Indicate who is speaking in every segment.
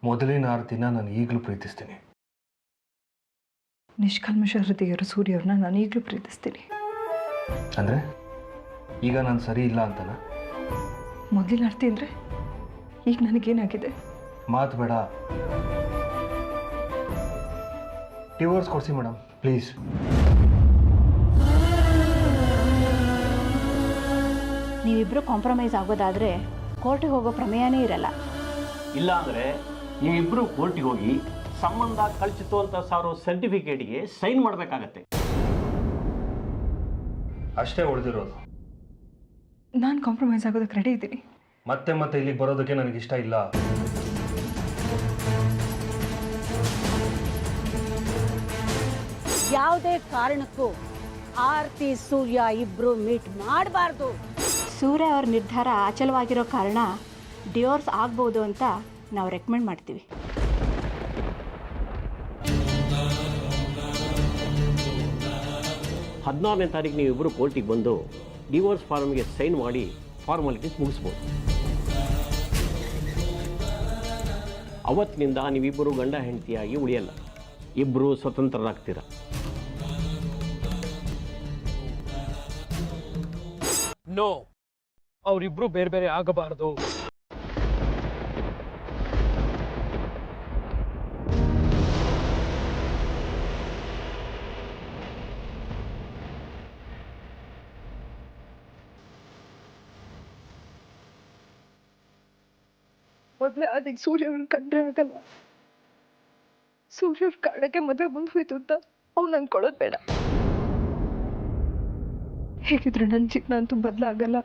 Speaker 1: ಮೊದಲಿನ ಆರತಿನ ನಾನು ಈಗಲೂ ಪ್ರೀತಿಸ್ತೀನಿ.
Speaker 2: ನಿಷ್ಕಲ್ಮಶ ಹೃದಯರು ಸೂರ್ಯವ್ರನ್ನ ನಾನು ಈಗಲೂ ಪ್ರೀತಿಸ್ತೀನಿ.
Speaker 1: ಅಂದರೆ ಈಗ ನಾನು ಸರಿ ಇಲ್ಲ ಅಂತನಾ?
Speaker 2: ಮೊದಲಿನ ಆರತಿ ಅಂದರೆ ಈಗ ನನಗೇನಾಗಿದೆ?
Speaker 1: ಮಾತು ಬೇಡ, ಡಿವೋರ್ಸ್ ಕೊಡಿಸಿ ಮೇಡಮ್ ಪ್ಲೀಸ್.
Speaker 3: ನೀವಿಬ್ಬರು ಕಾಂಪ್ರಮೈಸ್ ಆಗೋದಾದರೆ ಕೋರ್ಟಿಗೆ ಹೋಗೋ ಪ್ರಮೇಯನೇ ಇರಲ್ಲ.
Speaker 4: ಇಲ್ಲ ಅಂದರೆ ನೀವಿಬ್ಬರು ಕೋರ್ಟಿಗೆ ಹೋಗಿ ಸಂಬಂಧ ಕಳ್ಚಿತು ಅಂತ ಸಾರೋ ಸರ್ಟಿಫಿಕೇಟ್ಗೆ ಸೈನ್ ಮಾಡಬೇಕಾಗತ್ತೆ.
Speaker 1: ಅಷ್ಟೇ ಉಳಿದಿರೋದು.
Speaker 2: ನಾನು ಕಾಂಪ್ರಮೈಸ್ ಆಗೋದಕ್ಕೆ ರೆಡಿ ಇದ್ದೀನಿ.
Speaker 1: ಮತ್ತೆ ಮತ್ತೆ ಇಲ್ಲಿಗೆ ಬರೋದಕ್ಕೆ ನನಗಿಷ್ಟ ಇಲ್ಲ.
Speaker 5: ಯಾವುದೇ ಕಾರಣಕ್ಕೂ ಆರತಿ ಸೂರ್ಯ ಇಬ್ರು ಮೀಟ್ ಮಾಡಬಾರ್ದು.
Speaker 3: ಸೂರ್ಯ ಅವ್ರ ನಿರ್ಧಾರ ಅಚಲವಾಗಿರೋ ಕಾರಣ ಡಿವೋರ್ಸ್ ಆಗ್ಬೋದು ಅಂತ ನಾವು ರೆಕಮೆಂಡ್ ಮಾಡ್ತೀವಿ.
Speaker 4: ಹದಿನಾರನೇ ತಾರೀಕು ನೀವಿಬ್ಬರು ಕೋರ್ಟಿಗೆ ಬಂದು ಡಿವೋರ್ಸ್ ಫಾರ್ಮ್ಗೆ ಸೈನ್ ಮಾಡಿ ಫಾರ್ಮಾಲಿಟೀಸ್ ಮುಗಿಸ್ಬೋದು. ಅವತ್ತಿನಿಂದ ನೀವಿಬ್ಬರು ಗಂಡ ಹೆಂಡತಿಯಾಗಿ ಉಳಿಯಲ್ಲ, ಇಬ್ಬರು ಸ್ವತಂತ್ರರಾಗ್ತೀರ.
Speaker 6: ನೋ, ಅವರಿಬ್ರು ಬೇರೆ ಬೇರೆ ಆಗಬಾರದು.
Speaker 2: ಮೊದಲೇ ಅದಕ್ಕೆ ಸೂರ್ಯವ್ರನ್ನ ಕಂಡ್ರೆ ಆಗಲ್ಲ. ಸೂರ್ಯವ್ರ ಕಾರಣಕ್ಕೆ ಮದುವೆ ಬಂದು ಹೋಯ್ತು ಅಂತ ಅವ್ನು ಅನ್ಕೊಳ್ಳೋದು ಬೇಡ. ಹೇಗಿದ್ರು ನನ್ನ ಜೀವನ ಅಂತೂ ಬದಲಾಗಲ್ಲ.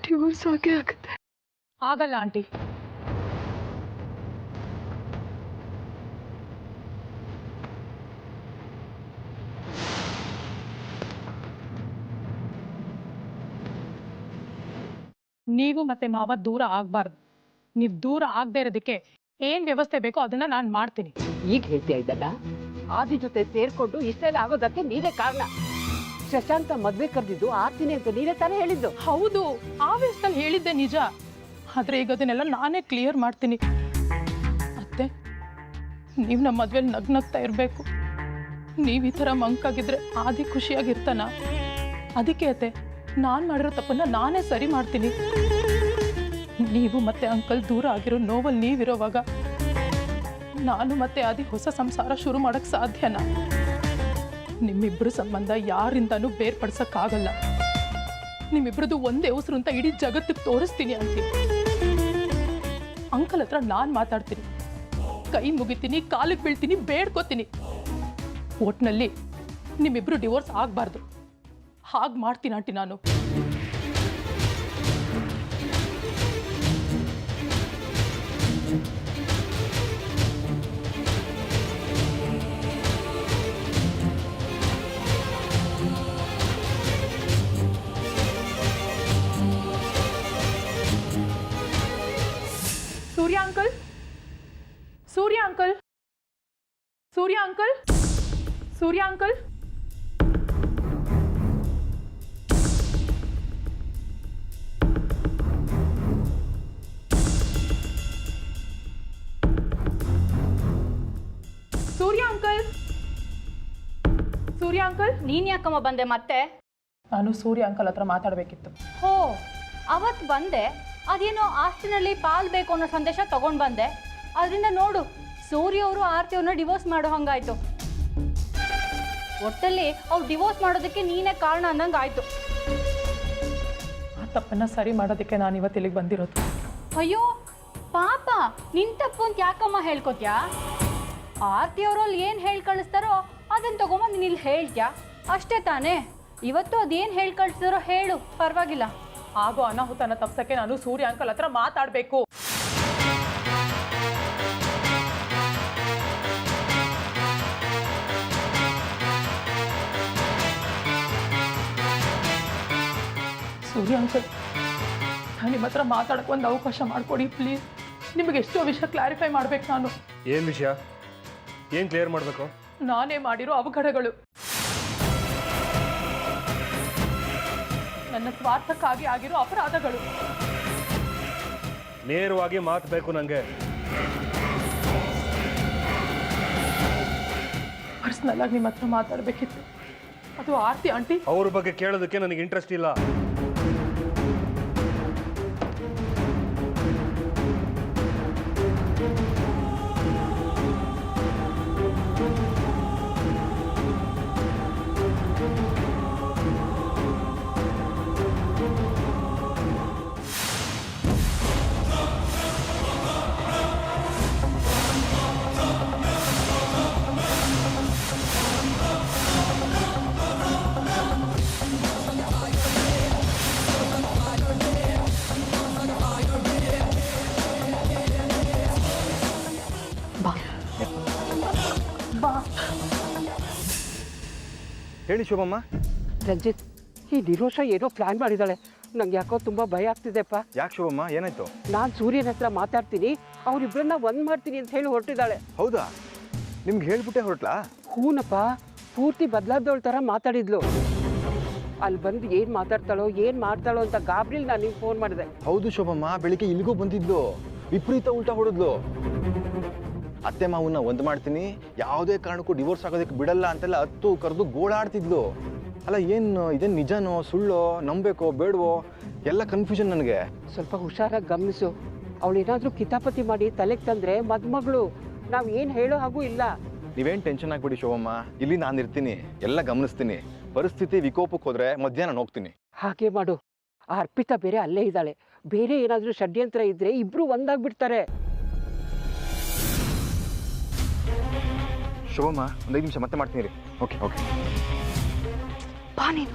Speaker 2: ಡಿವೋರ್ಸ್ ಆಗೇ ಆಗುತ್ತೆ.
Speaker 6: ಆಗಲ್ಲ ಆಂಟಿ. ನೀವು ಮತ್ತೆ ಮಾವ ದೂರ ಆಗ್ಬಾರ್ದು. ನೀವು ದೂರ ಆಗದೆ ಇರೋದಕ್ಕೆ ಏನ್ ವ್ಯವಸ್ಥೆ ಬೇಕೋ ಅದನ್ನ ನಾನು ಮಾಡ್ತೀನಿ.
Speaker 5: ಈಗ ಹೇಳ್ತಾ ಇದ್ದಲ್ಲ, ಆದಿ ಜೊತೆ ಸೇರ್ಕೊಂಡು ಇಷ್ಟೆಲ್ಲ ಆಗೋದಕ್ಕೆ ನೀವೇ ಕಾರಣ. ಶಶಾಂಕ ಮದ್ವೆ ಕರೆದಿದ್ದು ಆರ್ತಿನಿ ಅಂತ ನೀವೇ ತಾನೇ ಹೇಳಿದ್ದು.
Speaker 6: ಹೌದು, ಆವೇಶದಲ್ಲಿ ಹೇಳಿದ್ದೆ ನಿಜ. ಆದ್ರೆ ಈಗ ಅದನ್ನೆಲ್ಲ ನಾನೇ ಕ್ಲಿಯರ್ ಮಾಡ್ತೀನಿ. ಅತ್ತೆ, ನೀವು ನಮ್ಮ ಮದ್ವೆಲಿ ನಗ್ನಗ್ತಾ ಇರಬೇಕು. ನೀವು ಈ ಥರ ಮಂಕಾಗಿದ್ರೆ ಆದಿ ಖುಷಿಯಾಗಿರ್ತಾನ? ಅದಕ್ಕೆ ಅತ್ತೆ, ನಾನು ಮಾಡಿರೋ ತಪ್ಪನ್ನ ನಾನೇ ಸರಿ ಮಾಡ್ತೀನಿ. ನೀವು ಮತ್ತೆ ಅಂಕಲ್ ದೂರ ಆಗಿರೋ ನೋವಲ್ಲಿ ನೀವಿರೋವಾಗ ನಾನು ಮತ್ತೆ ಆದಿ ಹೊಸ ಸಂಸಾರ ಶುರು ಮಾಡಕ್ ಸಾಧ್ಯನಾ? ನಿಮ್ಮಿಬ್ರು ಸಂಬಂಧ ಯಾರಿಂದನೂ ಬೇರ್ಪಡಿಸಕ್ಕಾಗಲ್ಲ. ನಿಮ್ಮಿಬ್ರದ್ದು ಒಂದೇ ಉಸಿರು ಅಂತ ಇಡೀ ಜಗತ್ತಿಗೆ ತೋರಿಸ್ತೀನಿ ಅಂತ. ಅಂಕಲ್ ಹತ್ರ ನಾನು ಮಾತಾಡ್ತೀನಿ, ಕೈ ಮುಗಿತೀನಿ, ಕಾಲಿಗೆ ಬೀಳ್ತೀನಿ, ಬೇಡ್ಕೋತೀನಿ. ಒಟ್ನಲ್ಲಿ ನಿಮ್ಮಿಬ್ರು ಡಿವೋರ್ಸ್ ಆಗಬಾರ್ದು. ಹಾಗೆ ಮಾಡ್ತೀನಿ ಆಂಟಿ ನಾನು. ಸೂರ್ಯ ಅಂಕಲ್, ಸೂರ್ಯ ಅಂಕಲ್, ಸೂರ್ಯ ಅಂಕಲ್, ಸೂರ್ಯ ಅಂಕಲ್. ಸೂರ್ಯ ಅಂಕಲ್, ಸೂರ್ಯ ಅಂಕಲ್.
Speaker 3: ನೀನು ಯಾಕಮ್ಮ ಬಂದೆ ಮತ್ತೆ?
Speaker 6: ನಾನು ಸೂರ್ಯ ಅಂಕಲ್ ಹತ್ರ ಮಾತಾಡಬೇಕಿತ್ತು.
Speaker 3: ಹೋ, ಅವತ್ತು ಬಂದೆ, ಅದೇನೋ ಆಸ್ತಿನಲ್ಲಿ ಪಾಲ್ ಬೇಕು ಅನ್ನೋ ಸಂದೇಶ ತಗೊಂಡು ಬಂದೆ. ಅದರಿಂದ ನೋಡು, ಸೂರ್ಯ ಅವರು ಆರ್ತಿಯವ್ರನ್ನ ಡಿವೋರ್ಸ್ ಮಾಡೋ ಹಂಗಾಯ್ತು. ಒಟ್ಟಲ್ಲಿ ಅವ್ರು ಡಿವೋರ್ಸ್ ಮಾಡೋದಕ್ಕೆ ನೀನೇ ಕಾರಣ ಅಂದಂಗೆ ಆಯ್ತು.
Speaker 6: ಆ ತಪ್ಪನ್ನ ಸರಿ ಮಾಡೋದಕ್ಕೆ ನಾನು ಇವತ್ತು ಇಲ್ಲಿಗೆ ಬಂದಿರೋದು.
Speaker 3: ಅಯ್ಯೋ ಪಾಪ, ನಿನ್ ತಪ್ಪು ಅಂತ ಯಾಕಮ್ಮ ಹೇಳ್ಕೊತ್ಯಾ? ಆರ್ತಿಯವ್ರಲ್ಲಿ ಏನು ಹೇಳಿ ಕಳಿಸ್ತಾರೋ ಅದನ್ನು ತಗೊಂಬಂದು ನೀನು ಇಲ್ಲಿ ಹೇಳ್ತ್ಯಾ ಅಷ್ಟೇ ತಾನೇ. ಇವತ್ತು ಅದೇನು ಹೇಳಿ ಕಳಿಸಿದಾರೋ ಹೇಳು, ಪರವಾಗಿಲ್ಲ.
Speaker 6: ಆಗೋ ಅನಾಹುತನ ತಪ್ಸಕ್ಕೆ ನಾನು ಸೂರ್ಯ ಅಂಕಲ್ ಹತ್ರ ಮಾತಾಡಬೇಕು. ಸೂರ್ಯ ಅಂಕಲ್, ನಾನು ನಿಮ್ಮ ಹತ್ರ ಮಾತಾಡಕ್ಕೆ ಒಂದು ಅವಕಾಶ ಮಾಡಿಕೊಡಿ ಪ್ಲೀಸ್. ನಿಮಗೆ ಎಷ್ಟೋ ವಿಷಯ ಕ್ಲಾರಿಫೈ ಮಾಡ್ಬೇಕು ನಾನು.
Speaker 1: ಏನು ವಿಷಯ? ಏನು ಕ್ಲಿಯರ್ ಮಾಡಬೇಕು?
Speaker 6: ನಾನೇ ಮಾಡಿರೋ ಅವಘಡಗಳು, ನನ್ನ ಸ್ವಾರ್ಥಕ್ಕಾಗಿ ಆಗಿರೋ ಅಪರಾಧಗಳು.
Speaker 7: ನೇರವಾಗಿ ಮಾತು ಬೇಕು ನನಗೆ.
Speaker 6: ಪರ್ಸ್ನಲ್ ಆಗಿ ನಿಮ್ಮ ಹತ್ರ ಮಾತಾಡಬೇಕಿತ್ತು. ಅದು ಆರ್ತಿ ಆಂಟಿ
Speaker 7: ಅವ್ರ ಬಗ್ಗೆ ಕೇಳೋದಕ್ಕೆ ನನಗೆ ಇಂಟ್ರೆಸ್ಟ್ ಇಲ್ಲ.
Speaker 1: ಹೇಳಿ ಶೋಭಮ್ಮ.
Speaker 5: ರಂಜಿತ್, ಈ ನಿರೋಷ ಏನೋ ಪ್ಲಾನ್ ಮಾಡಿದ್ದಾಳೆ. ನಂಗೆ ಯಾಕೋ ತುಂಬ ಭಯ ಆಗ್ತಿದೆಪ್ಪ.
Speaker 1: ಯಾಕೆ ಶೋಭಮ್ಮ, ಏನಾಯ್ತು?
Speaker 5: ನಾನು ಸೂರ್ಯನ ಹತ್ರ ಮಾತಾಡ್ತೀನಿ, ಅವರಿಬ್ಬರನ್ನ ಒಂದು ಮಾಡ್ತೀನಿ ಅಂತ ಹೇಳಿ ಹೊರಟಿದ್ದಾಳೆ.
Speaker 1: ಹೌದಾ? ನಿಮ್ಗೆ ಹೇಳ್ಬಿಟ್ಟೆ ಹೊರಟ್ಲಾ?
Speaker 5: ಹೂನಪ್ಪ, ಪೂರ್ತಿ ಬದಲಾದವಳ ಥರ ಮಾತಾಡಿದ್ಲು. ಅಲ್ಲಿ ಬಂದು ಏನು ಮಾತಾಡ್ತಾಳೋ ಏನು ಮಾಡ್ತಾಳೋ ಅಂತ ಗಾಬ್ರಿಲ್ ನಾನು ನಿಂಗೆ ಫೋನ್ ಮಾಡಿದೆ.
Speaker 1: ಹೌದು ಶೋಭಮ್ಮ, ಬೆಳಿಗ್ಗೆ ಇಲ್ಲಿಗೂ ಬಂದಿದ್ಲು, ವಿಪರೀತ ಉಲ್ಟಾ ಹೊಡೆದ್ಲು. ಅತ್ತೆ ಮಾವನ್ನ ಒಂದು ಮಾಡ್ತೀನಿ, ಯಾವುದೇ ಕಾರಣಕ್ಕೂ ಡಿವೋರ್ಸ್ ಆಗೋದಕ್ಕೆ ಬಿಡಲ್ಲ ಅಂತೆಲ್ಲ ಹತ್ತು ಕರೆದು ಗೋಳಾಡ್ತಿದ್ಲು. ಅಲ್ಲ, ಇದೇನು ನಿಜನೋ ಸುಳ್ಳೋ, ನಂಬೇಕೋ ಬೇಡವೋ ಎಲ್ಲ ಕನ್ಫ್ಯೂಷನ್ ನನಗೆ.
Speaker 5: ಸ್ವಲ್ಪ ಹುಷಾರಾಗಿ ಗಮನಿಸು. ಅವಳೇನಾದರೂ ಕಿತಾಪತಿ ಮಾಡಿ ತಲೆಗೆ ತಂದರೆ ಮದುಮಗಳು, ನಾವು ಏನು ಹೇಳೋ ಹಾಗೂ ಇಲ್ಲ.
Speaker 1: ನೀವೇನು ಟೆನ್ಷನ್ ಆಗ್ಬಿಡಿ ಶೋಭಮ್ಮ, ಇಲ್ಲಿ ನಾನು ಇರ್ತೀನಿ, ಎಲ್ಲ ಗಮನಿಸ್ತೀನಿ. ಪರಿಸ್ಥಿತಿ ವಿಕೋಪಕ್ಕೆ ಹೋದ್ರೆ ಮಧ್ಯಾಹ್ನ ಹೋಗ್ತೀನಿ.
Speaker 5: ಹಾಗೆ ಮಾಡು. ಆ ಅರ್ಪಿತಾ ಬೇರೆ ಅಲ್ಲೇ ಇದ್ದಾಳೆ. ಬೇರೆ ಏನಾದರೂ ಷಡ್ಯಂತ್ರ ಇದ್ರೆ ಇಬ್ರು ಒಂದಾಗ್ಬಿಡ್ತಾರೆ.
Speaker 1: ಶೋಭಮ್ಮ, ಒಂದು 5 ನಿಮಿಷ ಮತ್ತೆ ಮಾಡ್ತೀನಿ ರೀ. Okay okay.
Speaker 2: ಬಾ ನೀನು.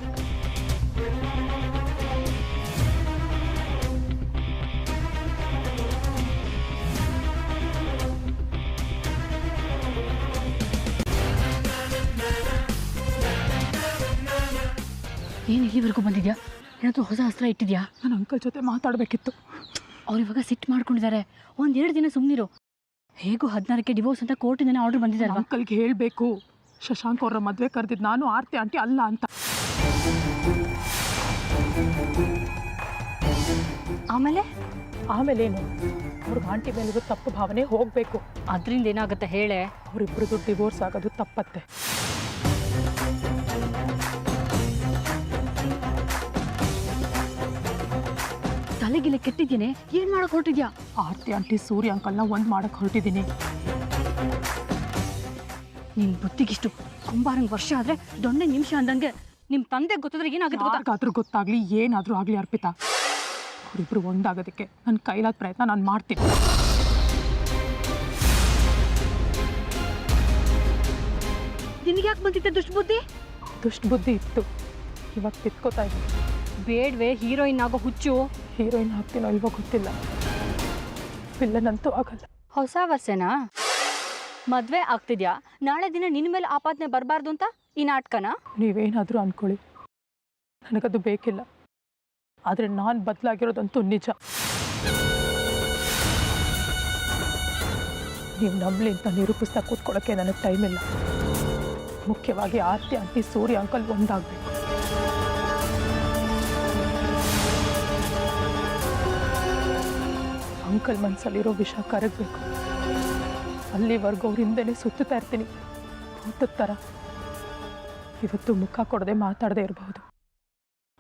Speaker 3: ಏನು ಇಲ್ಲಿವರೆಗೂ ಬಂದಿದ್ಯಾ? ಏನಾದರೂ ಹೊಸ ಅಸ್ತ್ರ ಇಟ್ಟಿದ್ಯಾ?
Speaker 6: ನನ್ನ ಅಂಕಲ್ ಜೊತೆ ಮಾತಾಡಬೇಕಿತ್ತು.
Speaker 3: ಅವ್ರು ಇವಾಗ ಸಿಟ್ಟು ಮಾಡ್ಕೊಂಡಿದ್ದಾರೆ. 1-2 ದಿನ ಸುಮ್ಮನಿರು. ಹೇಗೂ 16ಕ್ಕೆ ಡಿವೋರ್ಸ್ ಅಂತ ಕೋರ್ಟಿಂದನೇ ಆರ್ಡರ್ ಬಂದಿದ್ದಾರೆ.
Speaker 6: ಅಂಕಲ್ಗೆ ಹೇಳಬೇಕು, ಶಶಾಂಕ್ ಅವರ ಮದುವೆ ಕರೆದಿದ್ದು ನಾನು, ಆರ್ತಿ ಆಂಟಿ ಅಲ್ಲ ಅಂತ. ಆಮೇಲೇನು? ಅವ್ರಿಗೆ ಆಂಟಿ ಮೇಲಿರೋ ತಪ್ಪು ಭಾವನೆ ಹೋಗಬೇಕು.
Speaker 3: ಅದರಿಂದ ಏನಾಗುತ್ತೆ ಹೇಳೆ?
Speaker 6: ಅವರಿಬ್ಬರದು ಡಿವೋರ್ಸ್ ಆಗೋದು ತಪ್ಪತ್ತೆ.
Speaker 3: ತಲೆಗಿಲೆ ಕೆಟ್ಟಿದ್ದೇನೆ. ಏನ್ ಮಾಡಕ್ ಹೊರಟಿದ್ಯಾ?
Speaker 6: ಆರ್ತಿ ಆಂಟಿ ಸೂರ್ಯ ಅಂಕಲ್ನ ಒಂದು ಮಾಡಕ್ಕೆ ಹೊರಟಿದ್ದೀನಿ.
Speaker 3: ನಿನ್ ಬುದ್ಧಿಗಿಷ್ಟು ಕುಂಬಾರಂಗ್ ವರ್ಷ ಆದ್ರೆ ದೊಣ್ಣೆ ನಿಮಿಷ ಅಂದಂಗೆ ನಿಮ್ ತಂದೆ ಗೊತ್ತಾದ್ರೆ ಏನಾಗುತ್ತೆ?
Speaker 6: ಯಾರಿಗಾದ್ರೂ ಗೊತ್ತಾಗ್ಲಿ, ಏನಾದ್ರೂ ಆಗ್ಲಿ ಅರ್ಪಿತಾ, ಅವರಿಬ್ರು ಒಂದಾಗೋದಕ್ಕೆ ನನ್ನ ಕೈಲಾದ ಪ್ರಯತ್ನ ನಾನು ಮಾಡ್ತೀನಿ.
Speaker 3: ನಿನಗೆ ಯಾಕೆ ಬಂದಿದ್ದೆ ದುಷ್ಟಬುದ್ಧಿ?
Speaker 6: ದುಷ್ಟಬುದ್ಧಿ ಇತ್ತು, ಇವಾಗ ತಿತ್ಕೋತಾ ಇದ್ದೀನಿ.
Speaker 3: ಬೇಡ್ವೆ ಹೀರೋಯಿನ್ ಆಗೋ ಹುಚ್ಚು.
Speaker 6: ಹೀರೋಯಿನ್ ಆಗ್ತೀನೋ ಇಲ್ವೋ ಗೊತ್ತಿಲ್ಲ, ವಿಲ್ಲನ್ ಅಂತೂ ಆಗಲ್ಲ.
Speaker 3: ಹೊಸ ವರ್ಷನಾ? ಮದ್ವೆ ಆಗ್ತಿದ್ಯಾ? ನಾಳೆ ದಿನ ನಿನ್ನ ಮೇಲೆ ಆಪಾದನೆ ಬರಬಾರ್ದು ಅಂತ ಈ ನಾಟಕನ?
Speaker 6: ನೀವೇನಾದರೂ ಅನ್ಕೊಳ್ಳಿ, ನನಗದು ಬೇಕಿಲ್ಲ. ಆದರೆ ನಾನು ಬದಲಾಗಿರೋದಂತೂ ನಿಜ. ನೀವು ನಂಬಲಿ ಅಂತ ನಿರೂಪಿಸ್ತಾ ಕೂತ್ಕೊಳ್ಳೋಕ್ಕೆ ನನಗೆ ಟೈಮ್ ಇಲ್ಲ. ಮುಖ್ಯವಾಗಿ ಆರ್ತಿ ಆಂಟಿ ಸೂರ್ಯ ಅಂಕಲ್ ಒಂದಾಗಬೇಕು. ಅಂಕಲ್ ಮನಸ್ಸಲ್ಲಿರೋ ವಿಷ ಕರಗಬೇಕು. ಅಲ್ಲಿವರೆಗೂ ಅವ್ರ ಹಿಂದೆನೇ ಸುತ್ತುತ್ತಾ ಇರ್ತೀನಿ, ಭೂತದ ಥರ. ಇವತ್ತು ಮುಖ ಕೊಡದೆ ಮಾತಾಡದೆ ಇರಬಹುದು,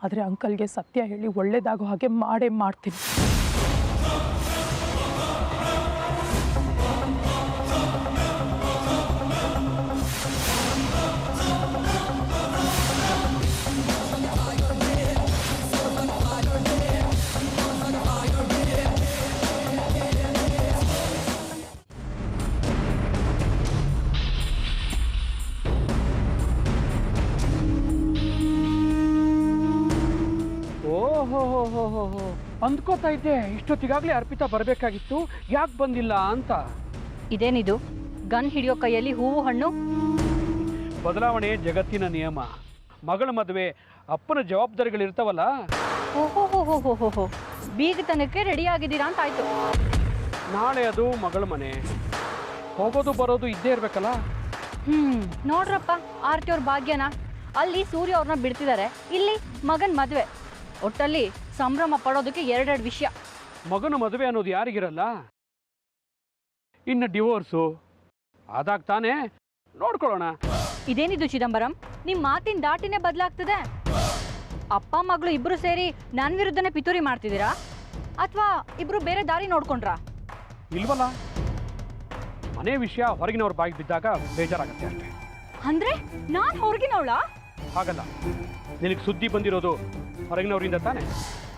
Speaker 6: ಆದರೆ ಅಂಕಲ್ಗೆ ಸತ್ಯ ಹೇಳಿ ಒಳ್ಳೇದಾಗೋ ಹಾಗೆ ಮಾಡೇ ಮಾಡ್ತೀನಿ.
Speaker 5: ಅಂದ್ಕೋತಾ ಇದ್ದೆ ಇಷ್ಟೊತ್ತಿಗಾಗಲೇ ಅರ್ಪಿತಾ ಬರಬೇಕಾಗಿತ್ತು, ಯಾಕೆ ಬಂದಿಲ್ಲ ಅಂತ.
Speaker 3: ಇದೇನಿದು? ಗನ್ ಹಿಡಿಯೋ ಕೈಯಲ್ಲಿ ಹೂವು ಹಣ್ಣು?
Speaker 8: ಬದಲಾವಣೆ ಜಗತ್ತಿನ ನಿಯಮ. ಮಗಳ ಮದುವೆ, ಅಪ್ಪನ ಜವಾಬ್ದಾರಿಗಳಿರ್ತಾವಲ್ಲ.
Speaker 3: ಓಹೋ, ಬೀಗತನಕ್ಕೆ ರೆಡಿ ಆಗಿದ್ದೀರಾ ಅಂತ ಆಯ್ತು.
Speaker 8: ನಾಳೆ ಅದು ಮಗಳ ಮನೆ, ಹೋಗೋದು ಬರೋದು ಇದ್ದೇ ಇರ್ಬೇಕಲ್ಲ.
Speaker 3: ನೋಡ್ರಪ್ಪ, ಆರ್ತಿ ಅವ್ರ ಭಾಗ್ಯನ. ಅಲ್ಲಿ ಸೂರ್ಯ ಅವ್ರನ್ನ ಬಿಡ್ತಿದ್ದಾರೆ, ಇಲ್ಲಿ ಮಗನ್ ಮದುವೆ. ಒಟ್ಟಲ್ಲಿ ಸಂಭ್ರಮ ಪಡೋದಕ್ಕೆ 2 ವಿಷಯ.
Speaker 8: ಮಗನ ಮದುವೆ ಅನ್ನೋದು ಯಾರಿಗಿರಲ್ಲ? ಇನ್ನು ಡಿವೋರ್ಸು ಆದಾಗ ತಾನೇ ನೋಡ್ಕೊಳ್ಳೋಣ.
Speaker 3: ಇದೇನಿದು ಚಿದಂಬರಂ, ನಿಮ್ಮ ಮಾತಿನ ದಾಟಿನೇ ಬದಲಾಗ್ತದೆ. ಅಪ್ಪ ಮಗಳು ಇಬ್ರು ಸೇರಿ ನನ್ನ ವಿರುದ್ಧನೇ ಪಿತೂರಿ ಮಾಡ್ತಿದ್ದೀರಾ ಅಥವಾ ಇಬ್ರು ಬೇರೆ ದಾರಿ ನೋಡ್ಕೊಂಡ್ರಾ?
Speaker 8: ಇಲ್ವಲ್ಲ, ಮನೆ ವಿಷಯ ಹೊರಗಿನವ್ರ ಬಾಯಿಗೆ ಬಿದ್ದಾಗ ಬೇಜಾರಾಗತ್ತೆ ಅಷ್ಟೇ.
Speaker 3: ಅಂದ್ರೆ ನಾನು ಹೊರಗಿನವಳ?
Speaker 8: ಹಾಗಲ್ಲ, ನಿನಗೆ ಸುದ್ದಿ ಬಂದಿರೋದು ಹೊರಗಿನವರಿಂದ ತಾನೆ.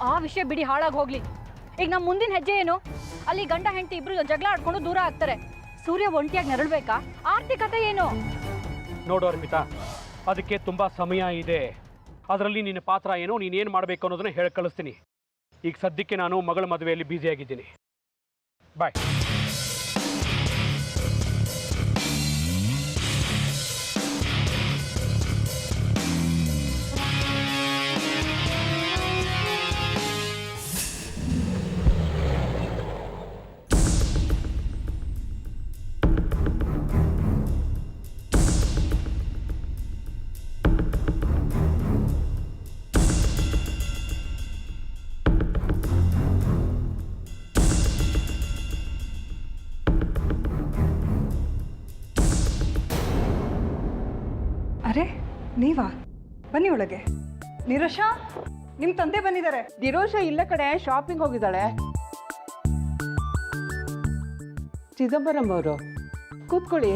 Speaker 3: ಆ ವಿಷಯ ಬಿಡಿ, ಹಾಳಾಗಿ ಹೋಗ್ಲಿ. ಈಗ ನಮ್ಮ ಮುಂದಿನ ಹೆಜ್ಜೆ ಏನು? ಅಲ್ಲಿ ಗಂಡ ಹೆಂಡತಿ ಇಬ್ರು ಜಗಳ ಆಡ್ಕೊಂಡು ದೂರ ಆಗ್ತಾರೆ. ಸೂರ್ಯ ಒಂಟಿಯಾಗಿ ನರಳ್ಬೇಕಾ? ಆರ್ಥಿಕತೆ ಏನು?
Speaker 8: ನೋಡು ಅರ್ಪಿತಾ, ಅದಕ್ಕೆ ತುಂಬ ಸಮಯ ಇದೆ. ಅದರಲ್ಲಿ ನಿನ್ನ ಪಾತ್ರ ಏನೋ, ನೀನೇನು ಮಾಡಬೇಕು ಅನ್ನೋದನ್ನ ಹೇಳಿ ಕಳಿಸ್ತೀನಿ. ಈಗ ಸದ್ಯಕ್ಕೆ ನಾನು ಮಗಳ ಮದುವೆಯಲ್ಲಿ ಬ್ಯುಸಿಯಾಗಿದ್ದೀನಿ. ಬಾಯ್.
Speaker 2: ಅರೆ ನೀವಾ? ಬನ್ನಿ ಒಳಗೆ. ನಿರೋಷ, ನಿಮ್ಮ ತಂದೆ ಬಂದಿದ್ದಾರೆ.
Speaker 5: ದಿರೋಷ ಇಲ್ಲ ಕಡೆ, ಶಾಪಿಂಗ್ ಹೋಗಿದ್ದಾಳೆ. ಚಿದಂಬರಂ ಅವರು ಕೂತ್ಕೊಳ್ಳಿ.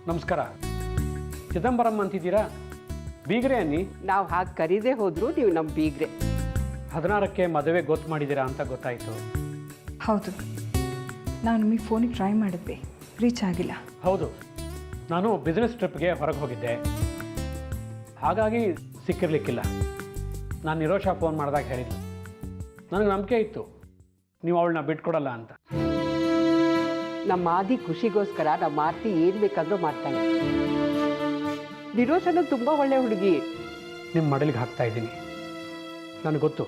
Speaker 8: ನಮಸ್ಕಾರ. ಚಿದಂಬರಂ ಅಂತಿದ್ದೀರಾ? ಬೀಗ್ರೆ ಅನ್ನಿ.
Speaker 5: ನಾವು ಹಾಗೆ ಕರೀದೇ ಹೋದ್ರು ನೀವು ನಮ್ಮ ಬೀಗ್ರೆ.
Speaker 8: 16ಕ್ಕೆ ಮದುವೆ ಗೊತ್ತು ಮಾಡಿದ್ದೀರಾ ಅಂತ ಗೊತ್ತಾಯಿತು.
Speaker 2: ಹೌದು, ನಾನು ನಿಮಗೆ ಫೋನಿಗೆ ಟ್ರೈ ಮಾಡಿದ್ವಿ, ರೀಚ್ ಆಗಿಲ್ಲ.
Speaker 8: ಹೌದು, ನಾನು ಬಿಸ್ನೆಸ್ ಟ್ರಿಪ್ಗೆ ಹೊರಗೆ ಹೋಗಿದ್ದೆ, ಹಾಗಾಗಿ ಸಿಕ್ಕಿರ್ಲಿಕ್ಕಿಲ್ಲ. ನಾನು ನಿರೋಷ ಫೋನ್ ಮಾಡಿದಾಗ ಹೇಳಿದ್ಲು. ನನಗೆ ನಂಬಿಕೆ ಇತ್ತು ನೀವು ಅವಳನ್ನ ಬಿಟ್ಕೊಡಲ್ಲ ಅಂತ.
Speaker 5: ನಮ್ಮ ಆದಿ ಖುಷಿಗೋಸ್ಕರ ನಮ್ಮ ಆರ್ತಿ ಏನು ಬೇಕಾದರೂ ಮಾಡ್ತಾಳೆ. ನಿರೋಷನು ತುಂಬ ಒಳ್ಳೆ ಹುಡುಗಿ.
Speaker 8: ನಿಮ್ಮ ಮಡಲಿಗೆ ಹಾಕ್ತಾ ಇದ್ದೀನಿ. ನನಗೆ ಗೊತ್ತು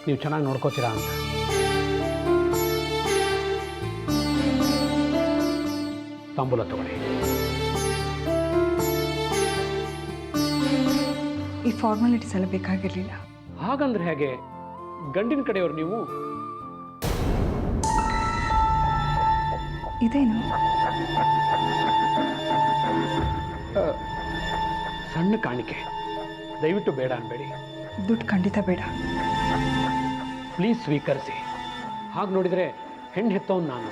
Speaker 8: ನೀವು ಚೆನ್ನಾಗಿ ನೋಡ್ಕೋತೀರಾ ಅಂತ. ತಾಂಬೂಲ ತಗೊಳ್ಳಿ.
Speaker 2: ಈ ಫಾರ್ಮಾಲಿಟೀಸ್ ಎಲ್ಲ ಬೇಕಾಗಿರಲಿಲ್ಲ.
Speaker 8: ಹಾಗಂದ್ರೆ ಹೇಗೆ? ಗಂಡಿನ ಕಡೆಯವರು ನೀವು.
Speaker 2: ಇದೇನು?
Speaker 8: ಸಣ್ಣ ಕಾಣಿಕೆ, ದಯವಿಟ್ಟು ಬೇಡ ಅನ್ಬೇಡಿ.
Speaker 2: ದುಡ್ಡು ಖಂಡಿತ ಬೇಡ.
Speaker 8: ಪ್ಲೀಸ್ ಸ್ವೀಕರಿಸಿ. ಹಾಗೆ ನೋಡಿದರೆ ಹೆಣ್ಣು ಹೆತ್ತವನು ನಾನು.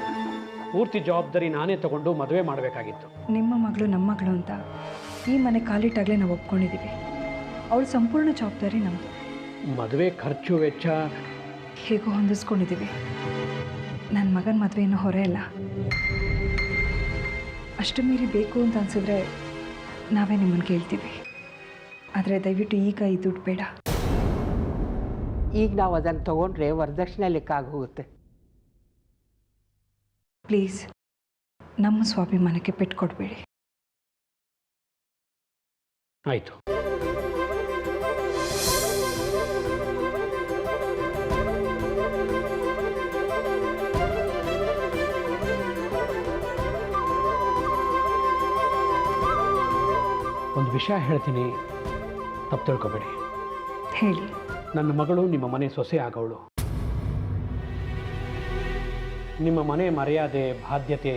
Speaker 8: ಪೂರ್ತಿ ಜವಾಬ್ದಾರಿ ನಾನೇ ತಗೊಂಡು ಮದುವೆ ಮಾಡಬೇಕಾಗಿತ್ತು.
Speaker 2: ನಿಮ್ಮ ಮಗಳು ನಮ್ಮ ಮಗಳು ಅಂತ ಈ ಮನೆ ಕಾಲಿಟ್ಟಾಗಲೇ ನಾವು ಒಪ್ಕೊಂಡಿದ್ದೀವಿ. ಅವಳ ಸಂಪೂರ್ಣ ಜವಾಬ್ದಾರಿ ನಮ್ಮದು.
Speaker 8: ಮದುವೆ ಖರ್ಚು ವೆಚ್ಚ
Speaker 2: ಹೇಗೋ ಹೊಂದಿಸ್ಕೊಂಡಿದ್ದೀವಿ. ನನ್ನ ಮಗನ ಮದುವೆ ಇನ್ನೂ ಹೊರೆ ಅಲ್ಲ. ಅಷ್ಟು ಮೀರಿ ಬೇಕು ಅಂತ ಅನಿಸಿದ್ರೆ ನಾವೇ ನಿಮ್ಮನ್ನು ಕೇಳ್ತೀವಿ. ಆದರೆ ದಯವಿಟ್ಟು ಈಗ ಈ ದುಡ್ಡು ಬೇಡ.
Speaker 5: ಈಗ ನಾವು ಅದನ್ನು ತೊಗೊಂಡ್ರೆ ವರದಕ್ಷಿಣೆ ಲೆಕ್ಕ ಆಗೋಗುತ್ತೆ.
Speaker 2: ಪ್ಲೀಸ್, ನಮ್ಮ ಸ್ವಾಭಿಮಾನಕ್ಕೆ ಪೆಟ್ಟು ಕೊಡಬೇಡಿ.
Speaker 8: ಆಯಿತು. ಒಂದು ವಿಷಯ ಹೇಳ್ತೀನಿ, ತಪ್ಪು ತಿಳ್ಕೊಬೇಡಿ.
Speaker 2: ಹೇಳಿ.
Speaker 8: ನನ್ನ ಮಗಳು ನಿಮ್ಮ ಮನೆ ಸೊಸೆ ಆಗೋಳು. ನಿಮ್ಮ ಮನೆ ಮರ್ಯಾದೆ ಬಾಧ್ಯತೆ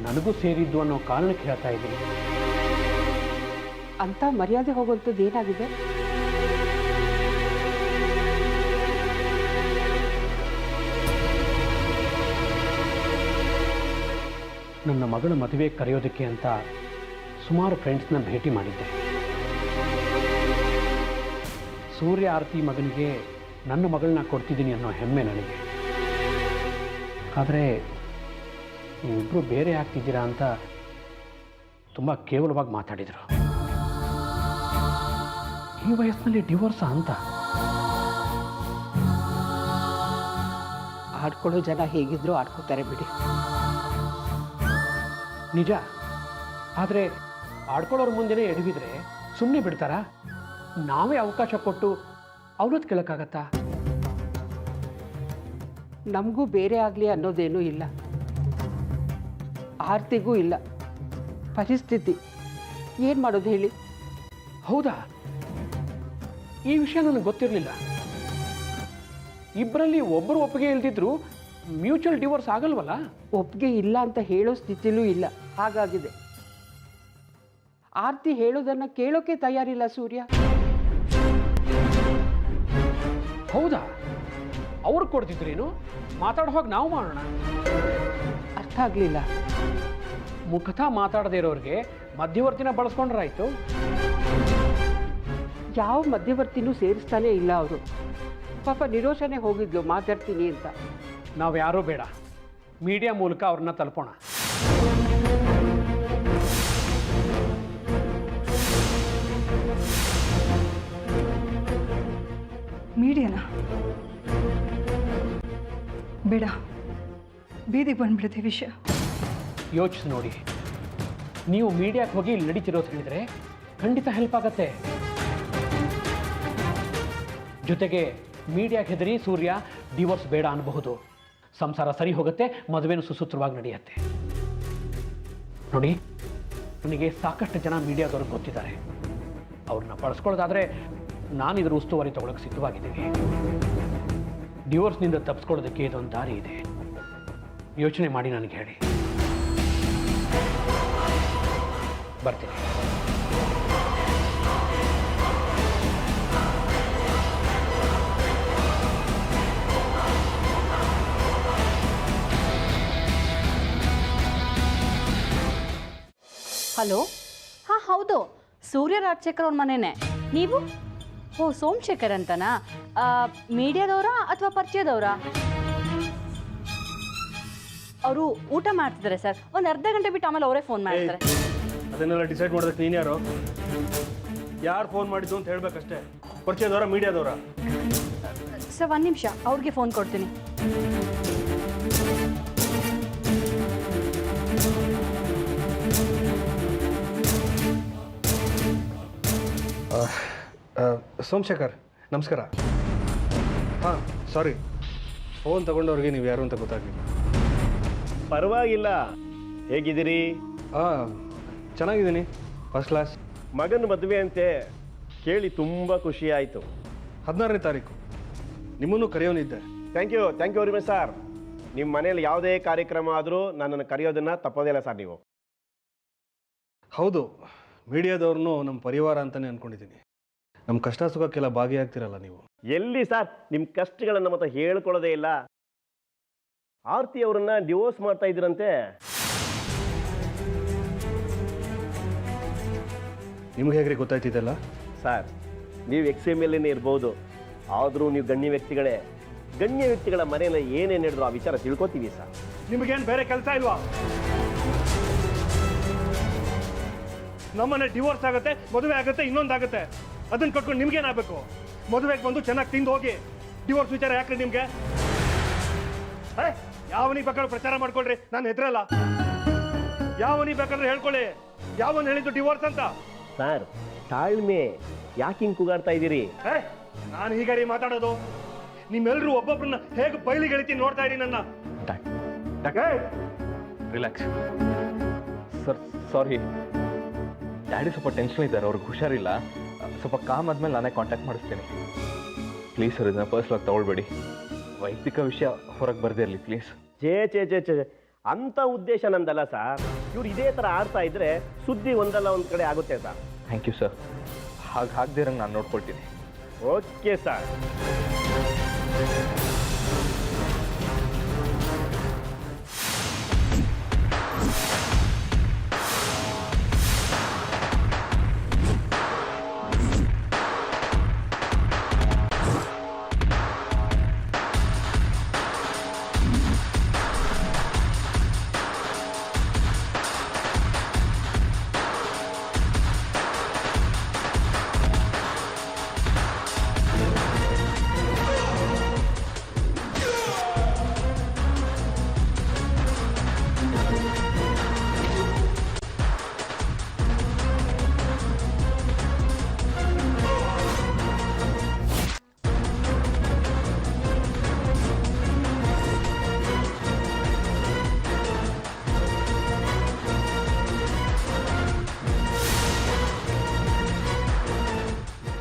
Speaker 8: ನನಗೂ ಸೇರಿದ್ದು ಅನ್ನೋ ಕಾರಣಕ್ಕೆ ಹೇಳ್ತಾ ಇದ್ದೀನಿ.
Speaker 5: ಅಂತ ಮರ್ಯಾದೆ ಹೋಗುವಂಥದ್ದು ಏನಾಗಿದೆ?
Speaker 8: ನನ್ನ ಮಗಳ ಮದುವೆ ಕರೆಯೋದಕ್ಕೆ ಅಂತ ಸುಮಾರು ಫ್ರೆಂಡ್ಸ್ನ ಭೇಟಿ ಮಾಡಿದ್ದೆ. ಸೂರ್ಯ ಆರತಿ ಮಗನಿಗೆ ನನ್ನ ಮಗಳನ್ನ ಕೊಡ್ತಿದ್ದೀನಿ ಅನ್ನೋ ಹೆಮ್ಮೆ ನನಗೆ. ಆದರೆ ನೀವಿಬ್ಬರು ಬೇರೆ ಆಗ್ತಿದ್ದೀರಾ ಅಂತ ತುಂಬ ಕೇವಲವಾಗಿ ಮಾತಾಡಿದರು. ಈ ವಯಸ್ಸಿನಲ್ಲಿ ಡಿವೋರ್ಸಾ ಅಂತ?
Speaker 5: ಆಡ್ಕೊಳ್ಳೋ ಜನ ಹೇಗಿದ್ರು ಆಡ್ಕೋತಾರೆ ಬಿಡಿ.
Speaker 8: ನಿಜ. ಆದರೆ ಆಡ್ಕೊಳ್ಳೋರ ಮುಂದೆನೇ ಎಡವಿದ್ರೆ ಸುಮ್ಮನೆ ಬಿಡ್ತಾರಾ? ನಾವೇ ಅವಕಾಶ ಕೊಟ್ಟು ಅವ್ರದ್ದು ಕೇಳೋಕ್ಕಾಗತ್ತಾ?
Speaker 5: ನಮಗೂ ಬೇರೆ ಆಗಲಿ ಅನ್ನೋದೇನೂ ಇಲ್ಲ, ಆರ್ತಿಗೂ ಇಲ್ಲ. ಪರಿಸ್ಥಿತಿ ಏನು ಮಾಡೋದು ಹೇಳಿ?
Speaker 8: ಹೌದಾ? ಈ ವಿಷಯ ನನಗೆ ಗೊತ್ತಿರಲಿಲ್ಲ. ಇಬ್ಬರಲ್ಲಿ ಒಬ್ಬರು ಒಪ್ಪಿಗೆ ಇಲ್ದಿದ್ರು ಮ್ಯೂಚುವಲ್ ಡಿವೋರ್ಸ್ ಆಗಲ್ವಲ್ಲ?
Speaker 5: ಒಪ್ಪಿಗೆ ಇಲ್ಲ ಅಂತ ಹೇಳೋ ಸ್ಥಿತಿಲೂ ಇಲ್ಲ, ಹಾಗಾಗಿದೆ. ಆರ್ತಿ ಹೇಳೋದನ್ನ ಕೇಳೋಕೆ ತಯಾರಿಲ್ಲ ಸೂರ್ಯ.
Speaker 8: ಹೌದಾ? ಅವ್ರಿಗೆ ಕೊಡ್ತಿದ್ರೇನು? ಮಾತಾಡೋ ಹೋಗಿ ನಾವು ಮಾಡೋಣ.
Speaker 5: ಅರ್ಥ ಆಗಲಿಲ್ಲ.
Speaker 8: ಮುಖತಃ ಮಾತಾಡದೇ ಇರೋರಿಗೆ ಮಧ್ಯವರ್ತಿನ ಬಳಸ್ಕೊಂಡ್ರಾಯ್ತು.
Speaker 5: ಯಾವ ಮಧ್ಯವರ್ತಿನೂ ಸೇರಿಸ್ತಾನೆ ಇಲ್ಲ ಅವರು. ಪಾಪ ನಿರೋಷನೇ ಹೋಗಿದ್ಲು ಮಾತಾಡ್ತೀನಿ ಅಂತ.
Speaker 8: ನಾವು ಯಾರೂ ಬೇಡ, ಮೀಡಿಯಾ ಮೂಲಕ ಅವ್ರನ್ನ ತಲುಪೋಣ.
Speaker 2: ಮೀಡಿಯಾನ ಬೇಡ, ಬೀದಿಗೆ ಬಂದ್ಬಿಡುತ್ತೆ ವಿಷಯ.
Speaker 8: ಯೋಚಿಸಿ ನೋಡಿ, ನೀವು ಮೀಡಿಯಾಕ್ಕೆ ಹೋಗಿ ಇಲ್ಲಿ ನಡೀತಿರೋದು ಹೇಳಿದರೆ ಖಂಡಿತ ಹೆಲ್ಪ್ ಆಗತ್ತೆ. ಜೊತೆಗೆ ಮೀಡಿಯಾಕ್ಕೆ ಹೆದರಿ ಸೂರ್ಯ ಡಿವೋರ್ಸ್ ಬೇಡ ಅನ್ನಬಹುದು. ಸಂಸಾರ ಸರಿ ಹೋಗುತ್ತೆ, ಮದುವೆನೂ ಸುಸೂತ್ರವಾಗಿ ನಡೆಯುತ್ತೆ. ನೋಡಿ, ನನಗೆ ಸಾಕಷ್ಟು ಜನ ಮೀಡಿಯಾದವ್ರಿಗೆ ಗೊತ್ತಿದ್ದಾರೆ. ಅವ್ರನ್ನ ಬಳಸ್ಕೊಳ್ಳೋದಾದರೆ ನಾನು ಇದ್ರ ಉಸ್ತುವಾರಿ ತಗೊಳಕ್ಕೆ ಸಿದ್ಧವಾಗಿದ್ದೀನಿ. ಡಿವೋರ್ಸ್ನಿಂದ ತಪ್ಪಿಸ್ಕೊಳ್ಳೋದಕ್ಕೆ ಇದೊಂದು ದಾರಿ ಇದೆ. ಯೋಚನೆ ಮಾಡಿ ನನಗೆ ಹೇಳಿ. ಬರ್ತೀನಿ.
Speaker 3: ಹಲೋ, ಹಾಂ ಹೌದು, ಸೂರ್ಯ ರಾಜಶೇಖರ್ ಅವ್ರ ಮನೆಯೇ. ನೀವು? ಓ, ಸೋಮಶೇಖರ್ ಅಂತನಾ? ಮೀಡಿಯಾದವರಾ ಅಥವಾ ಪರಿಚಯದವರಾ? ಅವರು ಊಟ ಮಾಡ್ತಿದ್ದಾರೆ ಸರ್. ಒಂದು ಅರ್ಧ ಗಂಟೆ ಬಿಟ್ಟು ಆಮೇಲೆ ಅವರೇ ಫೋನ್ ಮಾಡ್ತಾರೆ.
Speaker 7: ಅದನ್ನೆಲ್ಲ ಡಿಸೈಡ್ ಮಾಡೋದಕ್ಕೆ ನೀನು ಯಾರು? ಯಾರು ಫೋನ್ ಮಾಡಿದ್ದು ಅಂತ ಹೇಳ್ಬೇಕಷ್ಟೇ. ಪರಿಚಯದವರ, ಮೀಡಿಯಾದವರ?
Speaker 3: ಸರ್, ಒಂದು ನಿಮಿಷ, ಅವ್ರಿಗೆ ಫೋನ್ ಕೊಡ್ತೀನಿ.
Speaker 7: ಸೋಮಶೇಖರ್, ನಮಸ್ಕಾರ. ಹಾಂ, ಸಾರಿ, ಫೋನ್ ತಗೊಂಡವ್ರಿಗೆ ನೀವು ಯಾರು ಅಂತ ಗೊತ್ತಾಗಲಿಲ್ಲ.
Speaker 4: ಪರವಾಗಿಲ್ಲ. ಹೇಗಿದ್ದೀರಿ?
Speaker 7: ಹಾಂ, ಚೆನ್ನಾಗಿದ್ದೀನಿ, ಫಸ್ಟ್ ಕ್ಲಾಸ್.
Speaker 4: ಮಗನ ಮದುವೆ ಅಂತೆ ಕೇಳಿ ತುಂಬ ಖುಷಿ ಆಯಿತು.
Speaker 7: 16ನೇ ತಾರೀಕು ನಿಮ್ಮನ್ನು ಕರೆಯೋನಿದ್ದೆ.
Speaker 4: Thank you very much sir. ನಿಮ್ಮ ಮನೇಲಿ ಯಾವುದೇ ಕಾರ್ಯಕ್ರಮ ಆದರೂ ನನ್ನನ್ನು ಕರೆಯೋದನ್ನು ತಪ್ಪೋದಿಲ್ಲ ಸರ್ ನೀವು.
Speaker 7: ಹೌದು, ಮೀಡಿಯಾದವ್ರನ್ನೂ ನಮ್ಮ ಪರಿವಾರ ಅಂತಲೇ ಅಂದ್ಕೊಂಡಿದ್ದೀನಿ. ನಮ್ಮ ಕಷ್ಟ ಸುಖಕ್ಕೆಲ್ಲ ಭಾಗಿಯಾಗ್ತಿರಲ್ಲ ನೀವು.
Speaker 4: ಎಲ್ಲಿ ಸರ್ ನಿಮ್ಮ ಕಷ್ಟಗಳನ್ನು ಮತ್ತೆ ಹೇಳ್ಕೊಳ್ಳೋದೇ ಇಲ್ಲ. ಆರ್ತಿ ಅವರನ್ನ ಡಿವೋರ್ಸ್ ಮಾಡ್ತಾ ಇದ್ದೀರಂತೆ.
Speaker 7: ನಿಮ್ಗೆ ಹೇಗ್ರಿ ಗೊತ್ತಾಯ್ತಿದ್ದಲ್ಲ?
Speaker 4: ಸರ್, ನೀವು XMLA ಇರ್ಬೋದು, ಆದರೂ ನೀವು ಗಣ್ಯ ವ್ಯಕ್ತಿಗಳೇ. ಗಣ್ಯ ವ್ಯಕ್ತಿಗಳ ಮನೆಯಲ್ಲಿ ಏನೇನು ಹೇಳಿದ್ರು ಆ ವಿಚಾರ ತಿಳ್ಕೊತೀವಿ ಸರ್.
Speaker 7: ನಿಮಗೇನು ಬೇರೆ ಕೆಲಸ ಇಲ್ವಾ? ನಮ್ಮನೆ ಡಿವೋರ್ಸ್ ಆಗುತ್ತೆ, ಮದುವೆ ಆಗುತ್ತೆ, ಇನ್ನೊಂದಾಗುತ್ತೆ. ಅದನ್ನ ಕಟ್ಕೊಂಡು ನಿಮ್ಗೇನಾಗಬೇಕು? ಮದುವೆಗೆ ಬಂದು ಚೆನ್ನಾಗಿ ತಿಂದು ಹೋಗಿ. ಡಿವೋರ್ಸ್ ವಿಚಾರ ಯಾಕ್ರಿ ನಿಮ್ಗೆ? ಯಾವನಿಗೆ ಬೇಕಾದ್ರೂ ಪ್ರಚಾರ ಮಾಡ್ಕೊಳ್ರಿ, ನಾನು ಹೆದ್ರಲ್ಲ. ಯಾವನಿಗೆ ಬೇಕಾದ್ರೂ ಹೇಳ್ಕೊಳ್ಳಿ, ಯಾವನ್ ಹೇಳಿದ್ದು ಡಿವೋರ್ಸ್ ಅಂತ.
Speaker 4: ಸರ್, ತಾಳ್ಮೆ, ಯಾಕೆ ಹಿಂಗೆ ಕೂಗಾಡ್ತಾ ಇದ್ದೀರಿ?
Speaker 7: ನಾನು ಹೀಗಾರಿ ಮಾತಾಡೋದು? ನಿಮ್ಮೆಲ್ಲರೂ ಒಬ್ಬೊಬ್ಬರನ್ನ ಹೇಗೆ ಬಯಲಿಗೆ ಎಳಿತೀನಿ ನೋಡ್ತಾ ಇರಿ ನನ್ನ.
Speaker 1: Relax sir. ಸಾರಿ, ಡ್ಯಾಡಿ ಸ್ವಲ್ಪ ಟೆನ್ಷನ್ ಇದ್ದಾರೆ, ಅವ್ರಿಗೆ ಹುಷಾರಿಲ್ಲ. ಸ್ವಲ್ಪ ಕಾಮ್ ಆದ್ಮೇಲೆ ನಾನೇ ಕಾಂಟ್ಯಾಕ್ಟ್ ಮಾಡಿಸ್ತೀನಿ. ಪ್ಲೀಸ್ ಸರ್, ಇದನ್ನ ಪರ್ಸ್ನಲ್ ಆಗಿ ತಗೊಳ್ಬೇಡಿ. ವೈಯಕ್ತಿಕ ವಿಷಯ ಹೊರಗೆ ಬರ್ದೇ ಇರಲಿ ಪ್ಲೀಸ್.
Speaker 4: ಛೇ ಅಂತ ಉದ್ದೇಶ ನಂದಲ್ಲ ಸರ್. ಇವ್ರು ಇದೇ ಥರ ಆಡ್ತಾ ಇದ್ರೆ ಸುದ್ದಿ ಒಂದಲ್ಲ ಒಂದು ಕಡೆ ಆಗುತ್ತೆ ಸರ್.
Speaker 1: Thank you sir. ಹಾಗೆ ಆಗದೇ ಇರಂಗೆ ನಾನು ನೋಡ್ಕೊಳ್ತೀನಿ.
Speaker 4: Okay sir.